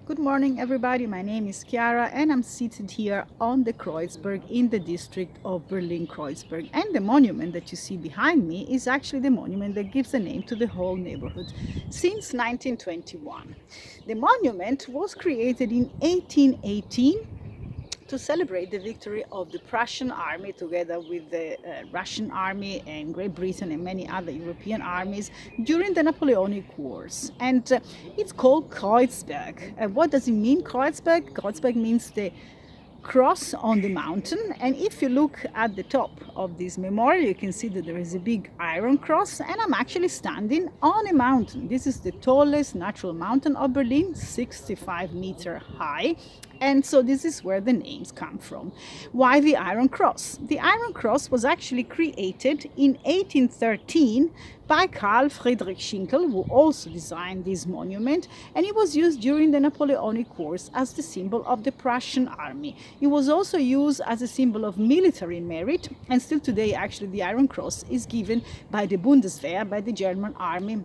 Good morning, everybody. My name is Chiara, and I'm seated here on the Kreuzberg in the district of Berlin-Kreuzberg. And the monument that you see behind me is actually the monument that gives the name to the whole neighborhood since 1921. The monument was created in 1818 to celebrate the victory of the Prussian army together with the Russian army and Great Britain and many other European armies during the Napoleonic Wars. And it's called Kreuzberg. What does it mean, Kreuzberg? Kreuzberg means the cross on the mountain, and if you look at the top of this memorial you can see that there is a big iron cross, and I'm actually standing on a mountain. This is the tallest natural mountain of Berlin, 65-meter high, and so this is where the names come from. Why the Iron Cross? The Iron Cross was actually created in 1813 by Carl Friedrich Schinkel, who also designed this monument, and it was used during the Napoleonic Wars as the symbol of the Prussian army. It was also used as a symbol of military merit, and still today actually the Iron Cross is given by the Bundeswehr, by the German army,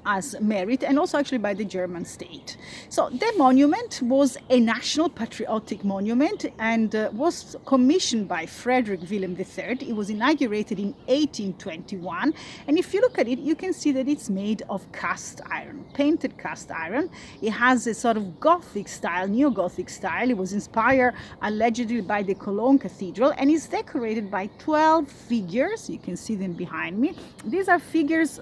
as merit, and also actually by the German state. So the monument was a national patriotic monument and was commissioned by Frederick William III. It was inaugurated in 1821, and if you look at it you can see that it's made of cast iron, painted cast iron. It has a sort of Gothic style, neo-Gothic style. It was inspired allegedly by the Cologne Cathedral, and is decorated by 12 figures. You can see them behind me. These are figures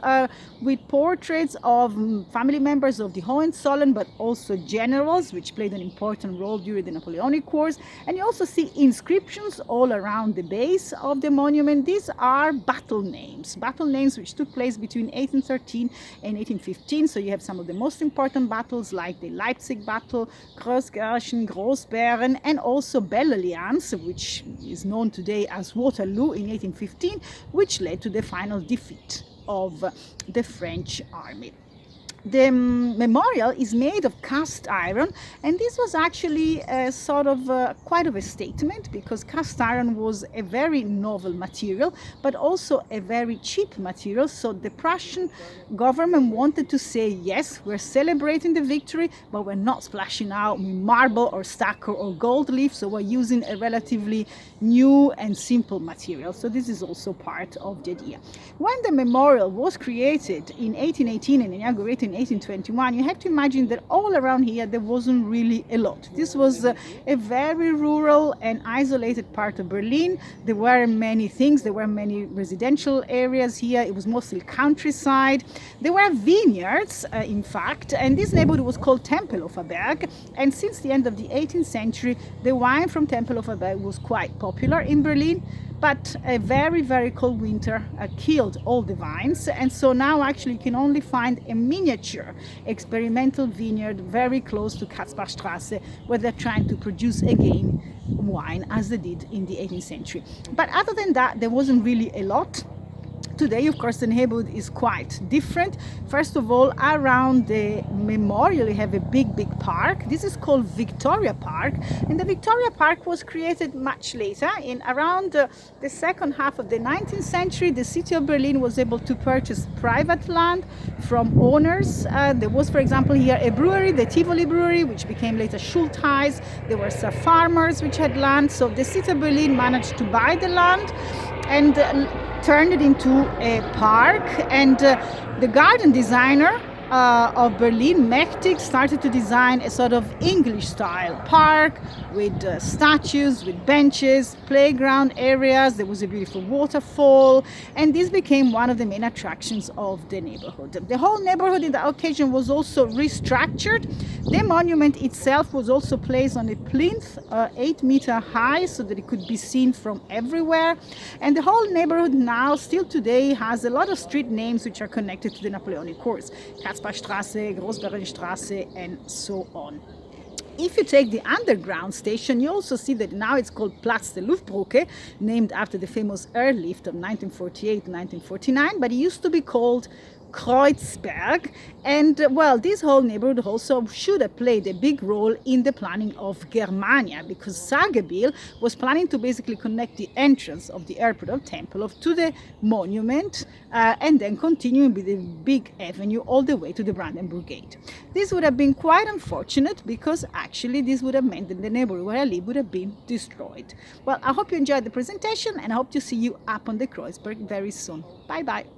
with portraits of family members of the Hohenzollern, but also generals, which played an important role during the Napoleonic Wars. And you also see inscriptions all around the base of the monument. These are battle names which took place between 1813 and 1815. So you have some of the most important battles like the Leipzig battle, Kreuzberg, Grossbeeren, and also Belle-Alliance, which is known today as Waterloo in 1815, which led to the final defeat of the French army. The memorial is made of cast iron, and this was actually quite of a statement, because cast iron was a very novel material but also a very cheap material. So the Prussian government wanted to say, yes, we're celebrating the victory, but we're not splashing out with marble or stucco or gold leaf, so we're using a relatively new and simple material. So this is also part of the idea. When the memorial was created in 1818 and inaugurated in 1821, you have to imagine that all around here there wasn't really a lot. This was a very rural and isolated part of Berlin. There were many things. There were many residential areas here. It was mostly countryside. There were vineyards, in fact, and this neighborhood was called Tempelhofer Berg. And since the end of the 18th century, the wine from Tempelhofer Berg was quite popular in Berlin. But a very, very cold winter killed all the vines, and so now actually you can only find a miniature experimental vineyard very close to Katzbachstraße, where they're trying to produce again wine as they did in the 18th century. But other than that, there wasn't really a lot. Today, of course, the neighborhood is quite different. First of all, around the memorial, you have a big park. This is called Viktoriapark, and the Viktoriapark was created much later. In around the second half of the 19th century, the city of Berlin was able to purchase private land from owners. There was, for example, here a brewery, the Tivoli Brewery, which became later Schultheiss. There were some farmers which had land, so the city of Berlin managed to buy the land and turned it into a park, and the garden designer of Berlin, Mächtig, started to design a sort of English-style park with statues, with benches, playground areas. There was a beautiful waterfall, and this became one of the main attractions of the neighborhood. The whole neighborhood in that occasion was also restructured. The monument itself was also placed on a plinth 8 meter high, so that it could be seen from everywhere. And the whole neighborhood now, still today, has a lot of street names which are connected to the Napoleonic Wars. Katzbachstraße, Grossbeerenstraße, and so on. If you take the underground station, you also see that now it's called Platz der Luftbrücke, named after the famous airlift of 1948-1949, but it used to be called Kreuzberg. And well, this whole neighborhood also should have played a big role in the planning of Germania, because Sagebiel was planning to basically connect the entrance of the airport of Tempelhof to the monument and then continuing with the big avenue all the way to the Brandenburg Gate. This would have been quite unfortunate, because actually this would have meant that the neighborhood where I live would have been destroyed. Well, I hope you enjoyed the presentation, and I hope to see you up on the Kreuzberg very soon. Bye bye.